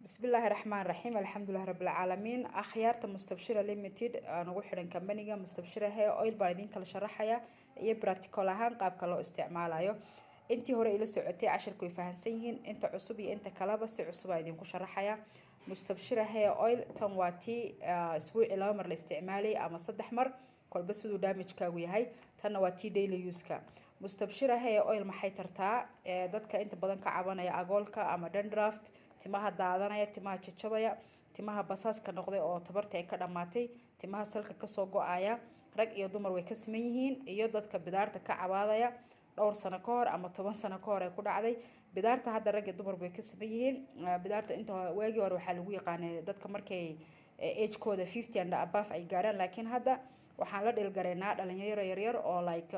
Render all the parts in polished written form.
بسم الله الرحمن الرحيم الحمد لله رب العالمين أخيارة مستبشرة ليميتد أنا وحنا كمبانية مستبشرة هي أويل بايدين كلا شرحية iyo practical ahaan qaabka loo isticmaalayo intii hore ila socotay casharku way fahansan yihiin inta cusub iyo inta kaleba si cusub ay idinku sharaxaya mustabshira hair oil tan waa tii isbuuci laba mar la isticmaalay ama saddex mar kolba siduu damage-kaagu yahay tanna waa tii daily use-ka mustabshira hair oil maxay tartaa dadka inta badan ka cabanaya agoolka ama dandruff timaha daadanaya timaha jajabaya timaha basaaska noqday oo tabarta ay ka dhamaatay timaha salka ka soo go'aya rag iyo dumar way ka siman yihiin iyo dadka bidaarta ka cabaadaya dhowr sano ka hor ama 10 sano ka hor ay ku dhacday bidaarta hadda rag iyo dumar way ka siman yihiin bidaarta inta waagi hore waxa lagu yaqaanay dadka markay age-kooda 50 and above ay gaaraan laakiin hadda waxaan la dhilgareynaa dhalinyaro yar oo like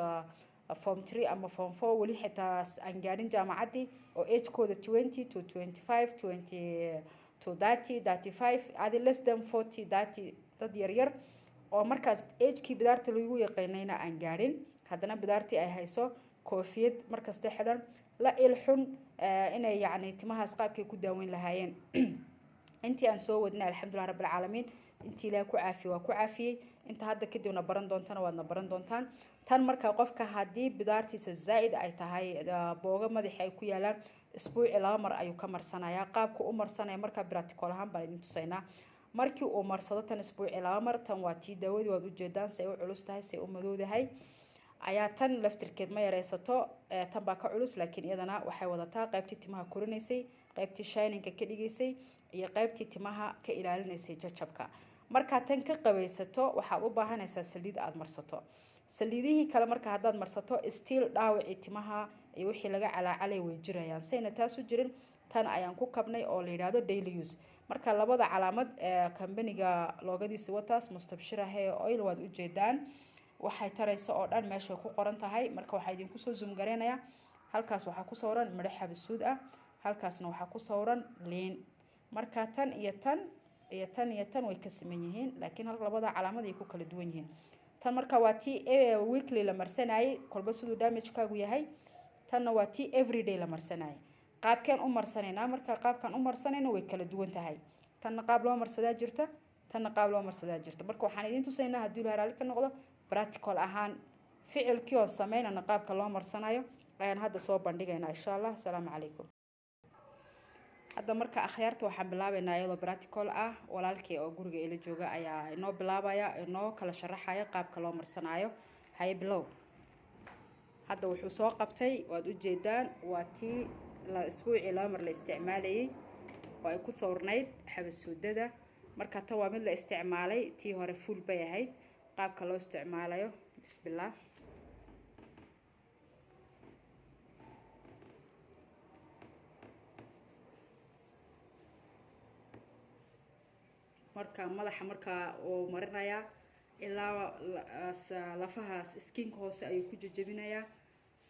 form 3 ama form 4 wali xitaa aan gaarin jaamacadii oo age-kooda 20 to 25 20 to 30 35 adi less than 40 30 dad yar oo markaas age-kii bidaarta lagu yaqaanayna aan gaarin haddana bidaartii ay hayso koofiyad markasta xidhan la ilxun inay yacni timahaas qaabkay ku daaweyn lahaayeen intii aan soo wadnay alxamdulilah rabbil caalamiin intii ilaahay ku caafiyo waa ku caafiyey inta hadda kadibna baran doontana waadna baran doontaan tan markaa qofka haddii bidaartiisa zaa'id ay tahay booga madaxa ay ku yaalaan isbuuci laba mar ayuu ka marsanayaa qaabka u marsanaya markaa practical ahaan baan idin tusaynaa markii uu marsado tan isbuuci laba mar tan waa tii daawadii waad u jeedaan say u culus tahay say u madowdahay ayaa tan laftirkeed ma yareysato tan baa ka culus laakiin iyadana waxay wadataa qaybtii timaha korinaysay qaybtii shininka ka dhigaysay iyo qaybtii timaha ka ilaalinaysay jajabka marka tan ka qabaysato waxaad u baahanaysaa saliid aad marsato saliidihii kale marka haddaad marsato still dhaawacii timaha iyo wixii laga calaacalay way jirayaan sayna taas u jirin tan ayaan ku kabnay oo la yiraahdo daily use marka labada calaamad kambaniga loogadiisa wataas mustabshira hair oil waad u jeedaan waxay tarayso oo dhan meesha ku qoran tahay marka waxa idin ku soo zoom gareynaya halkaas waxa ku sawran madax xabsuud ah halkaasna waxa ku sawran liin marka tan iyo tan way ka siman yihiin laakiin hal labada calaamad ay ku kala duwan yihiin tan marka waa tii weekly la marsanay kolba siduu damage-kaagu yahay tanna waa tii everyday la marsanay qaabkeen u marsanayna marka qaabkan u marsanayna way kala duwan tahay tanna qaab loo marsadaa jirta tanna qaab loo marsadaa jirta marka waxaan idin tusaynaa haddii la raali ka noqdo practical ahaan ficilkii oo sameynana qaabka loo marsanayo ayaan hadda soo bandhigaynaa insha Allah assalaamu calaykum hadda marka akhyaarta waxaan bilaabaynaa iyadoo practical ah walaalkii oo guriga ila jooga ayaa inoo bilaabaya inoo kala sharaxaya qaabka loo marsanayo hay bilow hadda wuxuu soo qabtay waad u jeedaan waa tii la isbuuci laba mar la isticmaalayay oo ay ku sawirnayd xabasuudada marka tan waa mid la isticmaalay tii hore full bay ahayd qaabka loo isticmaalayo bismillah marka madaxa marka oo marinaya ilaa lafahaas skin hoose ayuu ku jajabinayaa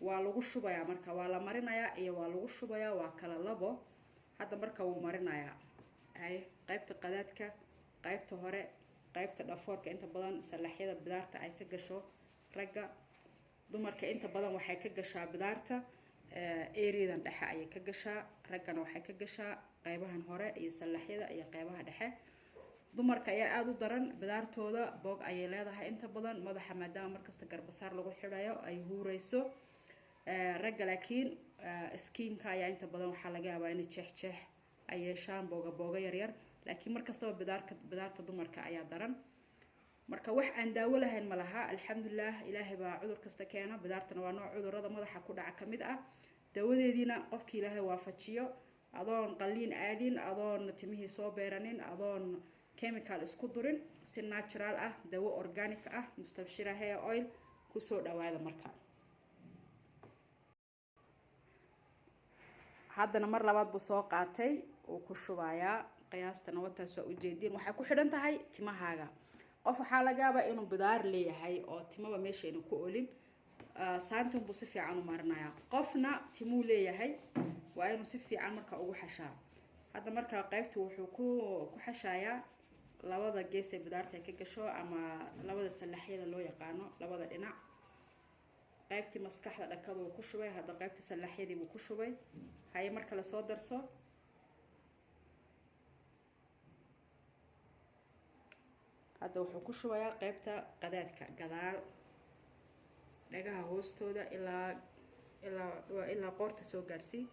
waa lagu shubayaa marka waa la marinayaa iyo waa lagu shubayaa waa kala labo hadda marka uu marinayaa ay qaybta qadaadka qaybta hore qaybta dhafoorka inta badan salaxyada bidaarta ay ka gasho ragga dumarka inta badan waxay ka gashaa bidaarta ereedan dhexe ayay ka gashaa raggana waxay ka gashaa qaybahan hore iyo salaxyada iyo qaybaha dhexe dumarka ayaa aad u daran bidaartooda boog ayay leedahay inta badan madaxa maadaama markasta garbasaar lagu xidhayo ay huurayso ragga laakiin skinka ayaa inta badan waxaa laga yaabaa inay jeex ay yeeshaan booga yaryar laakiin markastaba bidaarta dumarka ayaa daran marka wax aan daawo lahayn ma laha alxamdulillah ilaahay baa cudur kasta keena bidaartana waa nooc cudurrada madaxa ku dhaca ka mid ah daawadeediina qofkii ilaahay waafajiyo adoon qaliin aadin adoon timihii soo beeranin adoon chemical isku durin si natural ah dawo organic ah mustabshira hair oil ku soo dhawaada marka haddana mar labaad buu soo qaatay oo ku shubayaa qiyaastana wataas waa u jeedin waxay ku xidhan tahay timahaaga qof waxaa laga yaabaa inuu bidaar leeyahay oo timaba meesha inuu ku olin saantan buu si fiican u marinayaa qofna timuu leeyahay waa inuu si fiican marka ugu xashaa hadda marka qaybta wuxuu ku xashayaa labada gees ee bidaarta ka gasho ama labada salaxyada loo yaqaano labada dhinac qaybtii maskaxda dhakada uu ku shubay hadda qaybtii salaxyadii buu ku shubay hay marka la soo darso hadda wuxuu ku shubayaa qaybta qadaadka gadaal dhagaha hoostooda ilaa qoorta soo gaarsii.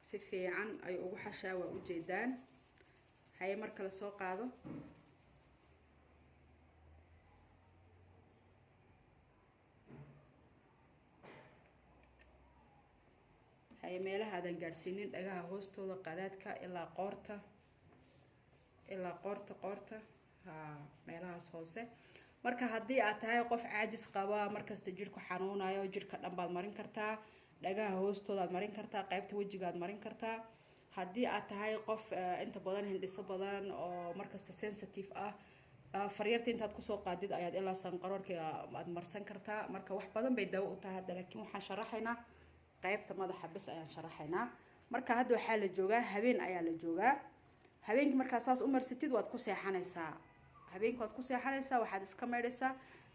si fiican ay ugu xashaa waa ujeedaan. haye marka la soo qaado haye meelaha aadan gaarsiinin dhagaha hoostooda qadaadka ilaa qoorta meelahaas hoose. marka haddii aad tahay qof caajis qaba markasta jirku xanuunayo jirka dhan baad marin kartaa, dhagaha hoostooda aad marin kartaa, qaybta wejiga aad marin kartaa. haddii aad tahay qof inta badan hindhiso badan oo markasta sensitive ah, faryarta intaad kusoo qaadid ayaad ilaa sanqaroorka aad marsan kartaa. marka wax badan bay daawo u tahay hadda, laakiin waxaan sharaxaynaa qaybta madaxa bas ayaan sharaxaynaa. marka hadda waxaa la joogaa habeen ayaa la joogaa. habeenkii markaa saas u marsatid waad ku seexanaysaa. habeenkii waad ku seexanaysaa, waxaad iska maydhaysaa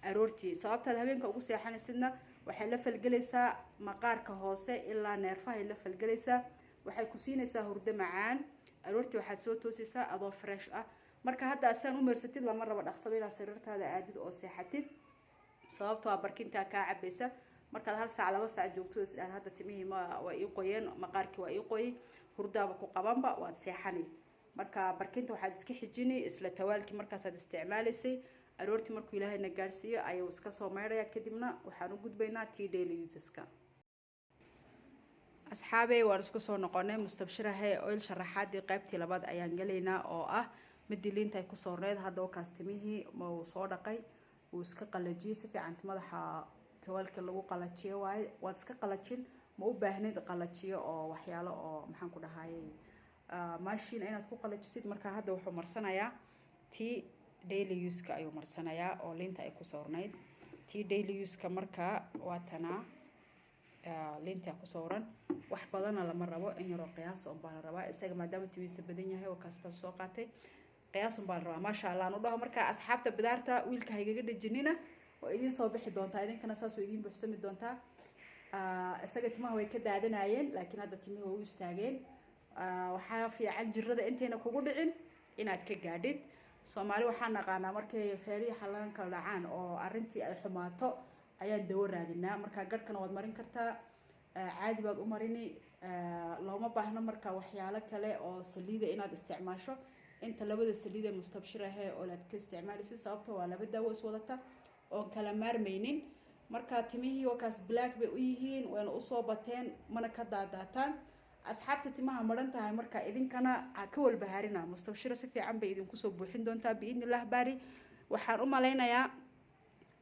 aroortii. sababtaad habeenka ugu seexanaysidna waxay la falgelaysaa maqaarka hoose ilaa neerfahay la falgelaysaa, waxay ku siinaysaa hurdo macaan. aroortii waxaad soo toosaysaa adoo fresh ah. marka hadda asaan u marsatid lama rabo dhaqsado ilaa sariirtaada aadid oo seexatid, sababtoo ah barkintaa kaa cabaysa. markaad 1 saac 2 saac joogto isdhaad hadda timihii waa ii qoyeen, maqaarkii waa ii qoyay, hurdaaba ku qabanba, waad seexani. marka barkinta waxaad iska xijini isla tawaalkii markaasaad isticmaalaysay. aroortii markuu ilaahayna gaarsiiyo ayuu iska soo maydhaya, kadibna waxaan u gudbaynaa tea daily useska. asxaabey waan isku soo noqonay mustabshira hair oil sharaxaadii qaybtii labaad ayaan galaynaa oo ah midii liinta ay ku soorneed. hadda wakaas timihii ma uu soo dhaqay, wuu iska qalajiyey si fiican. madaxa tawaalka lagu qalajiyo waaye, waad iska qalajin, ma u baahneed qalajiyo oo waxyaalo oo maxaan ku dhahayay machine inaad ku qalajisid. marka hadda wuxuu marsanayaa tea daily use-ka ayuu marsanayaa oo liinta ay ku soorneyd. tea daily use-ka marka waa tanaa liinta ku sooran. wax badana lama rabo, in yaroo qiyaas oo baa la rabaa isaga maadaama timiisa badan yahay oo kaasta soo qaatay. qiyaas baa la rabaa, maasha Allah. u dhaho marka asxaabta bidaarta wiilka haygaga dhajinina oo idin soo bixi doontaa, idinkana saas oo idin buuxsami doontaa. isaga timaha way ka daadanayeen, laakiin hadda timaha way u istaageen. waxaa fiican jirrada intayna kugu dhicin inaad ka gaadhid. Soomaali waxaan naqaanaa markay feerihi xalaan kala dhacaan oo arrintii ay xumaato ayaan dawo raadinaa. marka garhkana waad marin kartaa, caadi baad u marini. looma baahno marka waxyaalo kale oo saliida inaad isticmaasho. inta labada saliid ee mustabshira hair oil aad ka isticmaalaysid, sababtoo waa laba daawo is wadata oon kala maarmaynin. marka timihii wakaas black bay u yihiin, wayna usoo bateen, mana ka daadaataan. asxaabta timaha maran tahay marka idinkana ka walbahaarina, mustabshira si fiican bay idinku soo buuxin doontaa biidnillah baari. waxaan u malaynayaa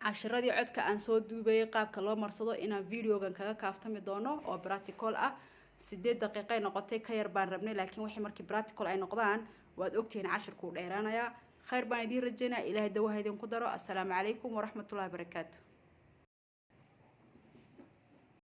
cashiradii codka aan soo duubay qaabka loo marsado inaan videogan kaga kaaftami doono oo practical ah. 8 daqiiqo ay noqotay, ka yar baan rabnay, laakiin wixii markii practical ay noqdaan waad ogtihiin cashirku dheeraanaya. khayr baan idin rajaynaa, ilaahay dawaha idinku daro. assalaamu calaykum waraxmatullaahi wabarakaatuh.